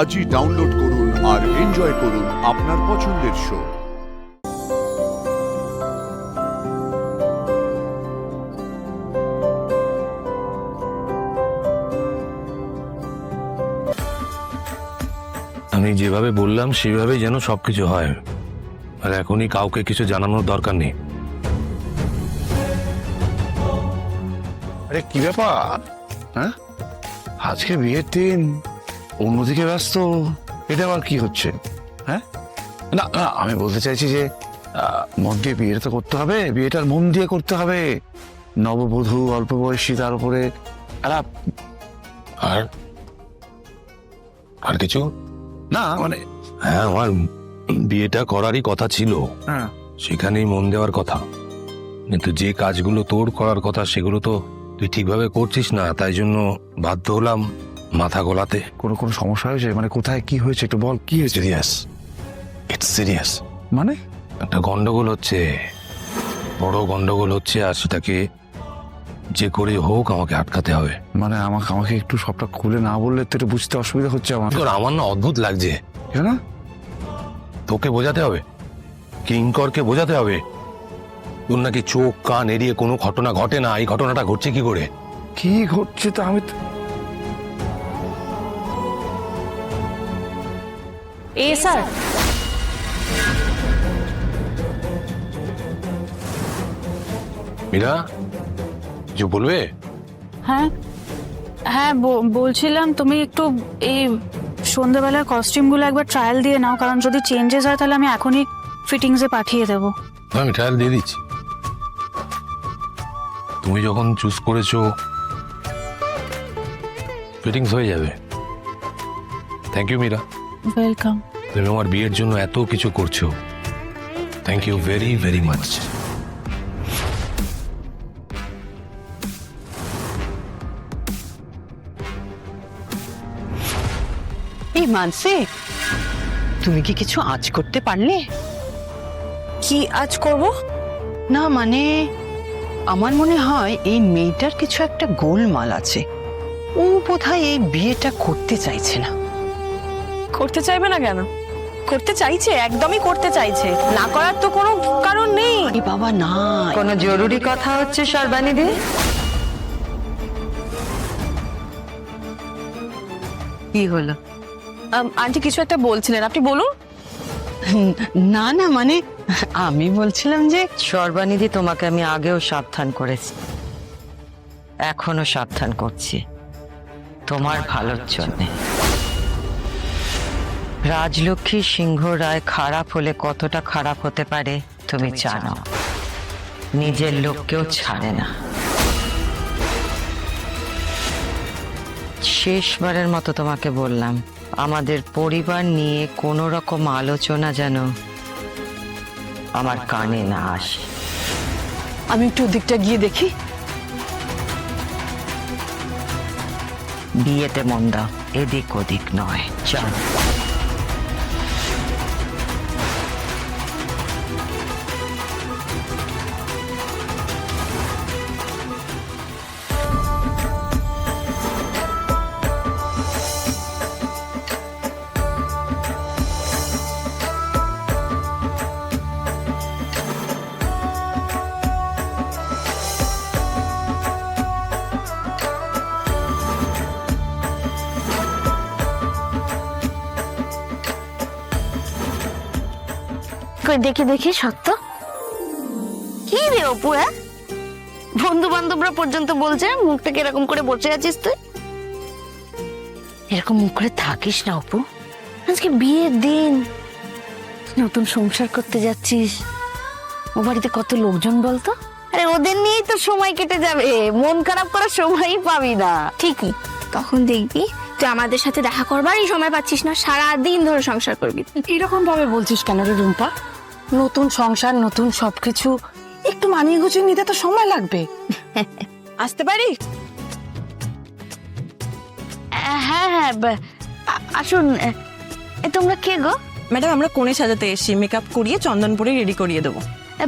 আজই ডাউনলোড করুন আর এনজয় করুন আপনার পছন্দের শো। আমি যেভাবে বললাম সেভাবেই যেন সবকিছু হয়, আর এখনই কাউকে কিছু জানানোর দরকার নেই। আরে কি ব্যাপার? হ্যাঁ, আজকে বিয়ের দিন, অন্যদিকে ব্যস্ত, এটা আবার কি হচ্ছে? হ্যাঁ, না না, আমি বলতে চাইছি যে মন দিয়ে বিয়েটা তো করতে হবে, বিয়েটার মন দিয়ে করতে হবে। নববধূ, অল্প বয়সী, তার উপরে আর আর কিছু না, মানে হ্যাঁ, আমার বিয়েটা করারই কথা ছিল, হ্যাঁ, সেখানেই মন দেওয়ার কথা। কিন্তু যে কাজগুলো তোর করার কথা সেগুলো তো তুই ঠিকভাবে করছিস না, তাই জন্য বাধ্য হলাম মাথা গোলাতে। কোনো কোনো সমস্যা হয়েছে? মানে কোথায় কি হয়েছে একটু বল, কি হয়েছে? Serious, it's serious. মানে একটা গন্ডগোল হচ্ছে, বড় গন্ডগোল হচ্ছে, আর সেটাকে যে করে হোক আমাকে আটকাতে হবে। মানে আমাকে একটু সবটা খুলে না বললে তো একটু বুঝতে অসুবিধা হচ্ছে আমার। আমার না অদ্ভুত লাগছে। কেন? তোকে বোঝাতে হবে, কিঙ্করকে বোঝাতে হবে তোর নাকি চোখ কান এড়িয়ে কোনো ঘটনা ঘটে না। এই ঘটনাটা ঘটছে কি করে? কি ঘটছে তা আমি এ স্যার, মীরা, কিছু বলবে? হ্যাঁ হ্যাঁ বলছিলাম তুমি একটু এই সন্ধ্যাবেলার কস্টিউমগুলো একবার ট্রায়াল দিয়ে নাও, কারণ যদি চেঞ্জেস হয় তাহলে আমি এখনই ফিটিংসে পাঠিয়ে দেবো। আমি ট্রায়াল দিয়ে দিচ্ছি, তুমি যখন চুজ করেছো ফিটিংস হয়ে যাবে। Thank you Meera, welcome. তুমি আমার বিয়ের জন্য এত কিছু করছো, thank you very very much. এই মানসি, তুমি কি কিছু আজ করতে পারলে? কি আজ করব? না মানে আমার মনে হয় এই মেয়েটার কিছু একটা গোলমাল আছে। ও বোধহয় এই বিয়েটা করতে চাইছে না। করতে চাইবে না কেন? করতে চাইছে, একদমই করতে চাইছে, না করার তো কোনো কারণ নেই। আরে বাবা না, কোনো জরুরি কথা হচ্ছে সর্বাণীদি? কি হলো? আন্টি কিছু একটা বলছিলেন, আপনি বলুন। না না, মানে আমি বলছিলাম যে সর্বাণীদি, তোমাকে আমি আগেও সাবধান করেছি, এখনো সাবধান করছি, তোমার ভালোর জন্যে। রাজলক্ষ্মী সিংহ রায় খারাপ হলে কতটা খারাপ হতে পারে তুমি জানো। নিজের লোককেও ছাড়ে না। শেষবারের মতো তোমাকে বললাম, আমাদের পরিবার নিয়ে কোনো রকম আলোচনা যেন আমার কানে না আসে। আমি একটু ওদিকটা গিয়ে দেখি। বিয়েতে মন দাও, এদিক ওদিক নয়, চল। দেখি দেখি সত্য কি রে অপু, বন্ধু বান্ধবরা পর্যন্ত বলছে মুখটা কিরকম করে বসে আছিস তুই? এরকম মুখ করে থাকিস না অপু, আজকে বিয়ের দিন, নতুন সংসার করতে যাচ্ছিস, ও বাড়িতে কত লোকজন বলতো। আরে ওদের নিয়েই তো সময় কেটে যাবে, মন খারাপ করার সময়ই পাবি না। ঠিকই, তখন দেখবি তুই আমাদের সাথে দেখা করবারই সময় পাচ্ছিস না, সারাদিন ধরে সংসার করবি। এরকম ভাবে বলছিস কেন রে রুম্পা? নতুন সংসার, নতুন সবকিছু, একটু মানিয়ে গুছিয়ে নিতে তো সময় লাগবে। আসতে পারি? হ্যাঁ হ্যাঁ, আসুন। তোমরা কে গো? ম্যাডাম, আমরা কোণে সাজাতে এসেছি, মেকআপ করিয়ে চন্দন পরে রেডি করিয়ে দেবো।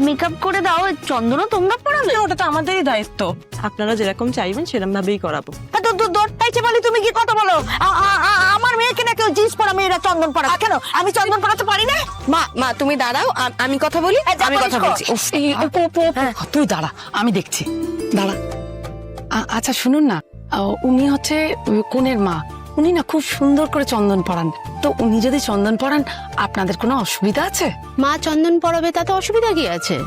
মেকআপ করে দাও, চন্দনও তোমরা পড়াবে? ওটা তো আমাদেরই দায়িত্ব, আপনারা যেরকম চাইবেন সেরকম ভাবেই করাবো। দৌড়টাইছে বলি তুমি কি কথা বলো? আমার মেয়েকে নাকি কেউ জিন্স পরা মেয়েরা চন্দন পরা কেন? আমি চন্দন পরাতে পারি না? মা মা তুমি দাঁড়াও, আমি কথা বলি। আমি কথা বলছি। উফ, অপু, অপু, অপু, তুই দাঁড়া, আমি দেখছি, দাঁড়া। আচ্ছা শুনুন না, উনি হচ্ছে কনের মা, উনি না খুব সুন্দর করে চন্দন পরান। তো উনি যদি চন্দন পরান, আপনাদের কোনো অসুবিধা আছে? মা চন্দন পরাবে, তাতে অসুবিধা কি আছে?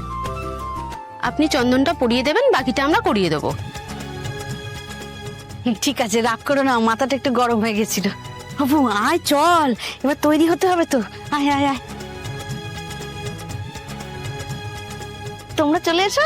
আপনি চন্দনটা পরিয়ে দেবেন, বাকিটা আমরা করিয়ে দেবো। ঠিক আছে, রাগ করো না, মাথাটা একটু গরম হয়ে গেছিল। অপু আয়, চল, এবার তৈরি হতে হবে তো। আয় আয় আয়, তোমরা চলে এসো।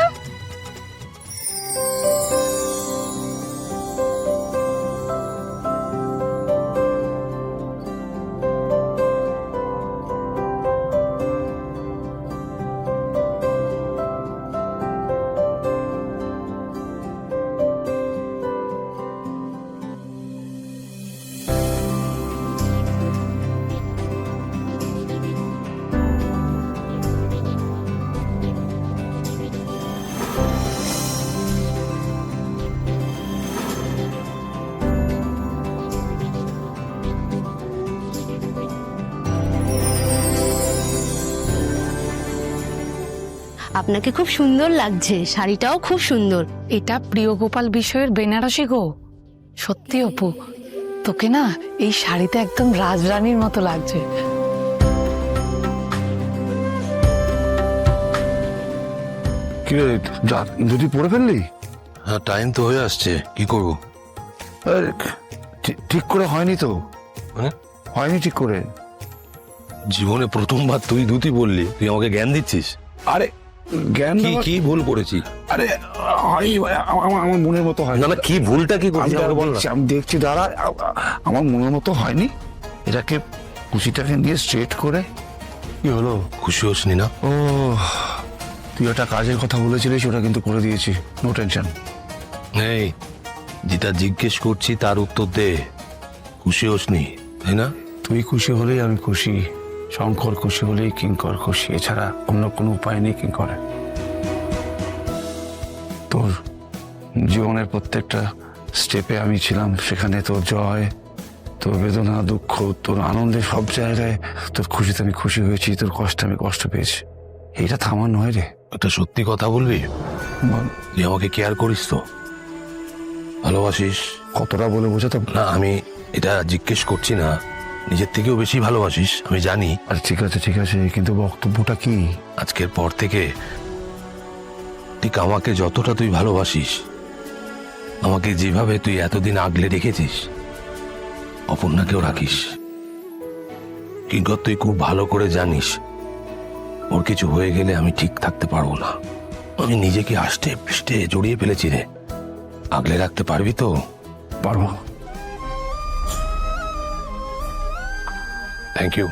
আপনাকে খুব সুন্দর লাগছে, শাড়িটাও খুব সুন্দর। এটা প্রিয় গোপাল বিষয়ের বেনারসি গো। সত্যি অপু, তোকে না এই শাড়িতে একদম রাজরানীর মতো লাগছে। কি রে, দুটি পরে ফেললি? হ্যাঁ, টাইম তো হয়ে আসছে, কি করব? আরে, ঠিক করে হয়নি তো, মানে হয়নি ঠিক করে। জীবনে প্রথমবার তুই ধুতি বললি, তুই আমাকে জ্ঞান দিচ্ছিস? আরে জ্ঞান কি দেওয়া- কি ভুল করেছি? আরে হয়নি, আমার মনের মতো হয় না না, কি ভুলটা কি করেছি আমাকে বল না। আমি দেখছি, দাঁড়া, আমার মনের মতো হয়নি। এটাকে কুচিটাকে নিয়ে স্ট্রেট করে, কি হলো? খুশি হসনি না? ও, তুই একটা কাজের কথা বলেছিলিস, ওটা কিন্তু করে দিয়েছি, নো টেনশন। এই, যেটা জিজ্ঞেস করছি তার উত্তর দে। খুশি হসনি তাই না? তুই খুশি হলেই আমি খুশি, শঙ্কর খুশি হলেই কিঙ্কর খুশি, এছাড়া অন্য কোনো উপায় নেই কিঙ্করের। তোর জীবনের প্রত্যেকটা স্টেপে আমি ছিলাম, সেখানে তোর জয়, তোর বেদনা, দুঃখ, তোর আনন্দে, সব জায়গায় তোর খুশিতে আমি খুশি হয়েছি, তোর কষ্টে আমি কষ্ট পেয়েছি। এইটা থামার নয় রে। একটা সত্যি কথা বলবি? বল, তুই আমাকে কেয়ার করিস তো? ভালোবাসিস? কতটা বলে বোঝাতে? না, আমি এটা জিজ্ঞেস করছি না, নিজের থেকেও বেশি ভালোবাসিস আমি জানি। আর ঠিক আছে ঠিক আছে, কিন্তু বক্তব্যটা কি? আজকের পর থেকে ঠিক আমাকে যতটা তুই ভালোবাসিস, আমাকে যেভাবে তুই এতদিন আগলে রেখেছিস, অপর্ণাকেও রাখিস। কিঙ্কর, তুই খুব ভালো করে জানিস ওর কিছু হয়ে গেলে আমি ঠিক থাকতে পারবো না। আমি নিজেকে আষ্টে পৃষ্ঠে জড়িয়ে ফেলেছি রে। আগলে রাখতে পারবি তো? পারবো। Thank you.